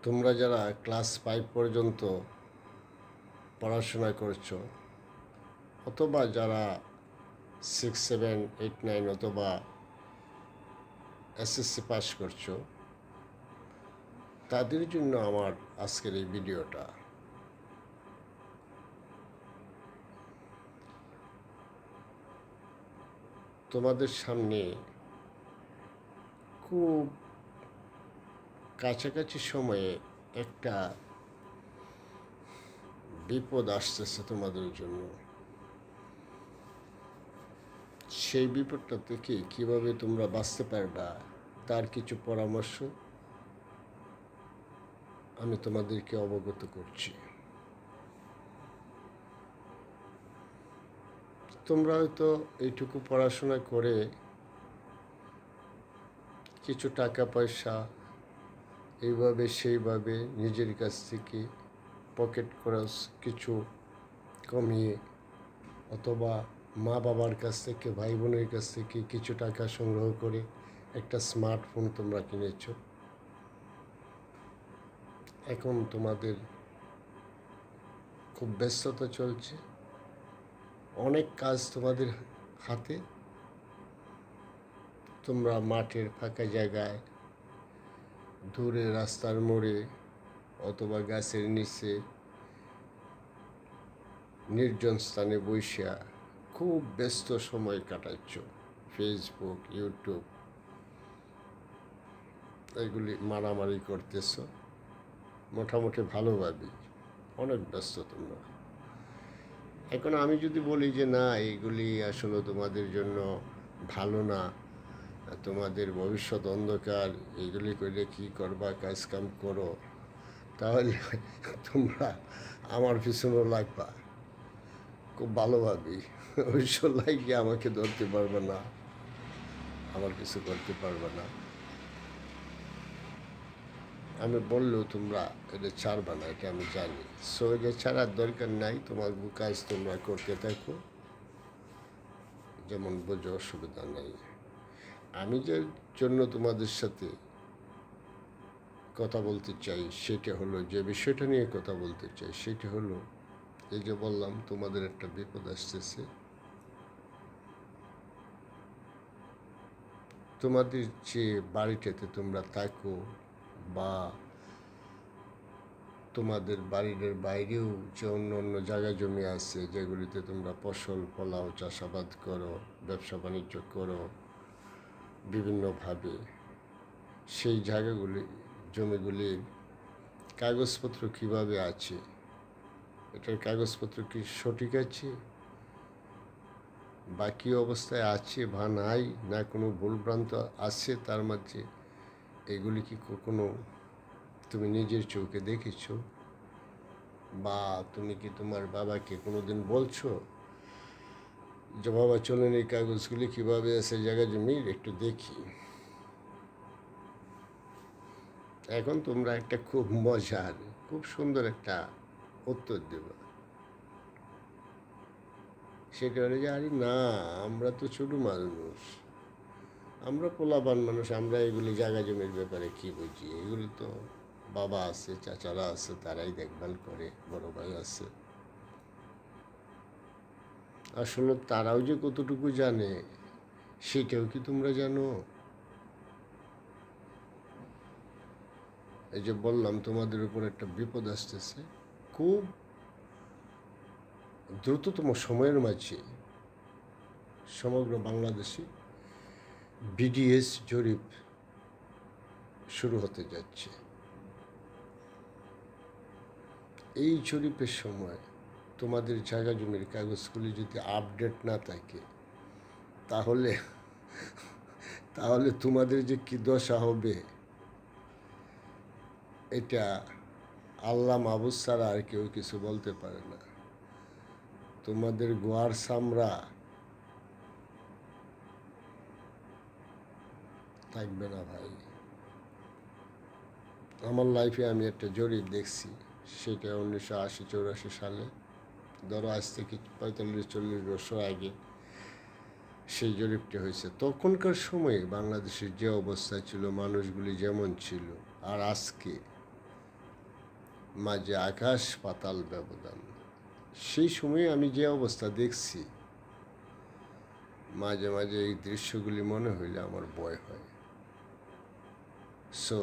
তোমরা যারা ক্লাস 5 পর্যন্ত পড়াশোনা করছো অথবা যারা 6, 7, 8, 9 অথবা এসএসসি পাস করছো তাদের জন্য আমার আজকের এই ভিডিওটা। তোমাদের সামনে খুব কাছাকাছি সময়ে একটা বিপদ আসতেছে তোমাদের জন্য। সেই বিপদটা থেকে কিভাবে তোমরা বাঁচতে পারবা তার কিছু পরামর্শ আমি তোমাদেরকে অবগত করছি। তোমরা হয়তো এইটুকু পড়াশোনা করে কিছু টাকা পয়সা এইভাবে সেইভাবে নিজের কাছ থেকে পকেট খরচ কিছু কমিয়ে অথবা মা বাবার কাছ থেকে ভাই বোনের কাছ থেকে কিছু টাকা সংগ্রহ করে একটা স্মার্টফোন তোমরা কিনেছ। এখন তোমাদের খুব ব্যস্ততা চলছে, অনেক কাজ তোমাদের হাতে। তোমরা মাঠের ফাঁকা জায়গায়, দূরে রাস্তার মোড়ে অথবা গাছের নিচে নির্জন স্থানে বসিয়া খুব ব্যস্ত সময় কাটাচ্ছ। ফেসবুক, ইউটিউব এগুলি মারামারি করতেছ মোটামুটি ভালোভাবেই, অনেক ব্যস্ত তোমরা। এখন আমি যদি বলি যে না এইগুলি আসলে তোমাদের জন্য ভালো না, তোমাদের ভবিষ্যৎ অন্ধকার, এইগুলি করলে কী করবা, কাজ কাম করো, তাহলে তোমরা আমার পিছনেও লাগবা খুব ভালোভাবেই। অবশ্য লাগিয়ে আমাকে ধরতে পারবে না, আমার কিছু করতে পারবে না। আমি বললেও তোমরা এটা ছাড়বে না, এটা আমি জানি। সো এটা ছাড়ার দরকার নাই, তোমার কাজ তোমরা করতে থাকো যেমন বোঝো, অসুবিধা নেই। আমি যে জন্য তোমাদের সাথে কথা বলতে চাই সেটা হলো, যে বিষয়টা নিয়ে কথা বলতে চাই সেটা হলো, এই যে বললাম তোমাদের একটা বিপদ আসতেছে। তোমাদের যে বাড়িটাতে তোমরা থাকো বা তোমাদের বাড়ির বাইরেও যে অন্য অন্য জায়গা জমি আছে যেগুলিতে তোমরা ফসল ফলাও, চাষাবাদ করো, ব্যবসা বাণিজ্য করো বিভিন্নভাবে, সেই জায়গাগুলি জমিগুলির কাগজপত্র কিভাবে আছে, এটার কাগজপত্র কি সঠিক আছে বা কী অবস্থায় আছে বা নাই, না কোনো ভুলভ্রান্ত আছে তার মাঝে, এগুলি কি কখনো তুমি নিজের চোখে দেখেছো? বা তুমি কি তোমার বাবাকে কোনোদিন বলছো যে বাবা চলেন এই কাগজগুলি কীভাবে আছে জায়গা জমির একটু দেখি? এখন তোমরা একটা খুব মজার, খুব সুন্দর একটা উত্তর দেব। সেটা হলো যে আরে না, আমরা তো ছোটো মানুষ, আমরা পোলাপান মানুষ, আমরা এগুলি জায়গা জমির ব্যাপারে কী বুঝি, এগুলি তো বাবা আছে, চাচারা আছে, তারাই দেখভাল করে, বড় ভাই আছে। আসলে তারাও যে কতটুকু জানে সেটাও কি তোমরা জানো? এই যে বললাম তোমাদের উপর একটা বিপদ আসতেছে, খুব দ্রুততম সময়ের মাঝে সমগ্র বাংলাদেশে বিডিএস জরিপ শুরু হতে যাচ্ছে। এই জরিপের সময় তোমাদের জায়গা জমির কাগজগুলি যদি আপডেট না থাকে তাহলে তাহলে তোমাদের যে কী দশা হবে এটা আল্লাহ মাহবুব ছাড়া আর কেউ কিছু বলতে পারে না। তোমাদের গোয়ার চামড়া থাকবে না ভাই। আমার লাইফে আমি একটা জরিপ দেখছি, সেটা 1980-84 সালে, ধরো আজ থেকে 45-40 বছর আগে সেই জরিপটি হয়েছে। তখনকার সময়ে বাংলাদেশের যে অবস্থা ছিল, মানুষগুলি যেমন ছিল, আর আজকে মাঝে আকাশ পাতাল ব্যবধান। সেই সময়ে আমি যে অবস্থা দেখছি, মাঝে মাঝে এই দৃশ্যগুলি মনে হইলে আমার ভয় হয়। সো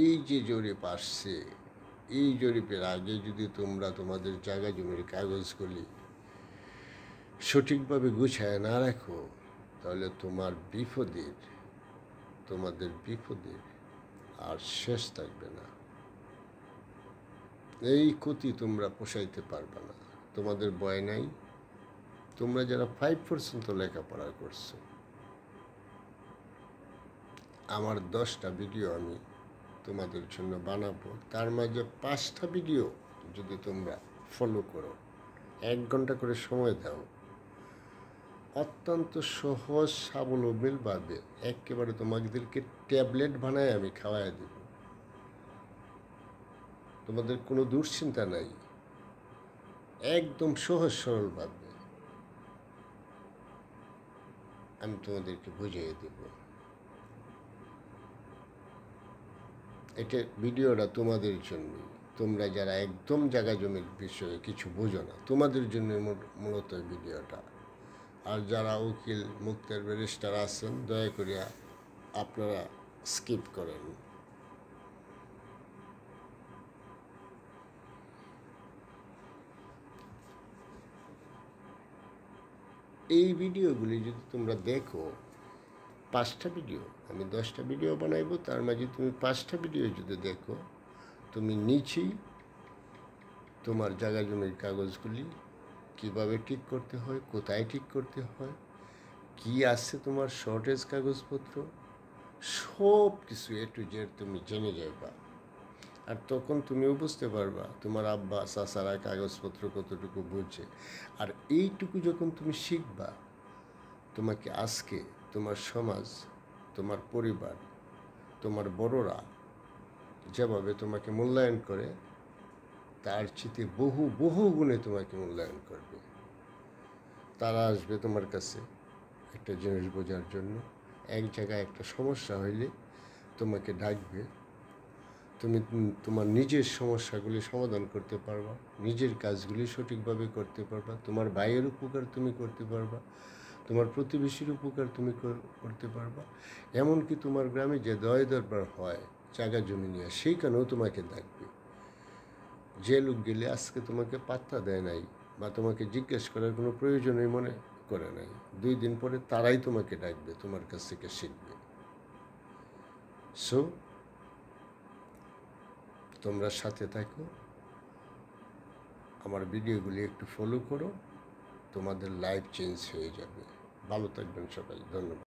এই যে জরিপ আসছে, এই জরিপের আগে যদি তোমরা তোমাদের জায়গা জমির কাগজগুলি সঠিকভাবে গুছায় না রাখো, তাহলে তোমাদের বিপদের আর শেষ থাকবে না। এই ক্ষতি তোমরা পোষাইতে পারবে না। তোমাদের ভয় নাই? তোমরা যারা 5% লেখাপড়া করছো, আমার 10টা ভিডিও আমি তোমাদের জন্য বানাবো, তার মাঝে 5টা ভিডিও যদি তোমরা ফলো করো, 1 ঘন্টা করে সময় দাও, অত্যন্ত সহজ স্বাবলম্বীভাবে একেবারে তোমাদেরকে ট্যাবলেট বানায় আমি খাওয়াই দেব। তোমাদের কোনো দুশ্চিন্তা নাই, একদম সহজ সরলভাবে আমি তোমাদেরকে বুঝিয়ে দেব। এটা ভিডিওটা তোমাদের জন্য, তোমরা যারা একদম জায়গা জমির বিষয়ে কিছু বোঝো না, তোমাদের জন্য মূলত ভিডিওটা। আর যারা উকিল মুক্তের ব্যারিস্টার আছেন, দয়া করে আপনারা স্কিপ করেন। এই ভিডিওগুলি যদি তোমরা দেখো, 5টা ভিডিও, আমি 10টা ভিডিও বানাইবো, তার মাঝে তুমি 5টা ভিডিও যদি দেখো, তুমি নিচেই তোমার জায়গা জমির কাগজগুলি কীভাবে ঠিক করতে হয়, কোথায় ঠিক করতে হয়, কি আছে তোমার শর্টেজ কাগজপত্র, সব কিছু A to Z তুমি জেনে যাইবা। আর তখন তুমিও বুঝতে পারবা তোমার আব্বা চাচারা কাগজপত্র কতটুকু বুঝছে। আর এইটুকু যখন তুমি শিখবা, তোমাকে আজকে তোমার সমাজ, তোমার পরিবার, তোমার বড়রা যেভাবে তোমাকে মূল্যায়ন করে, তার চেয়ে বহু বহু গুণে তোমাকে মূল্যায়ন করবে। তারা আসবে তোমার কাছে একটা জিনিস বোঝার জন্য। এক জায়গায় একটা সমস্যা হইলে তোমাকে ডাকবে, তুমি তোমার নিজের সমস্যাগুলি সমাধান করতে পারবা, নিজের কাজগুলি সঠিকভাবে করতে পারবা, তোমার ভাইয়ের উপকার তুমি করতে পারবা, তোমার প্রতিবেশীর উপকার তুমি করতে পারবা। এমনকি তোমার গ্রামে যে দয় দরবার হয় জায়গা জমি নিয়ে, সেইখানেও তোমাকে ডাকবে। যে লোক গেলে আজকে তোমাকে পাত্তা দেয় নাই বা তোমাকে জিজ্ঞেস করার কোনো প্রয়োজনই মনে করে নাই, 2 দিন পরে তারাই তোমাকে ডাকবে, তোমার কাছ থেকে শিখবে। সো তোমরা সাথে থাকো, আমার ভিডিওগুলি একটু ফলো করো, তোমাদের লাইফ চেঞ্জ হয়ে যাবে। ভালো থাকবেন সবাই, ধন্যবাদ।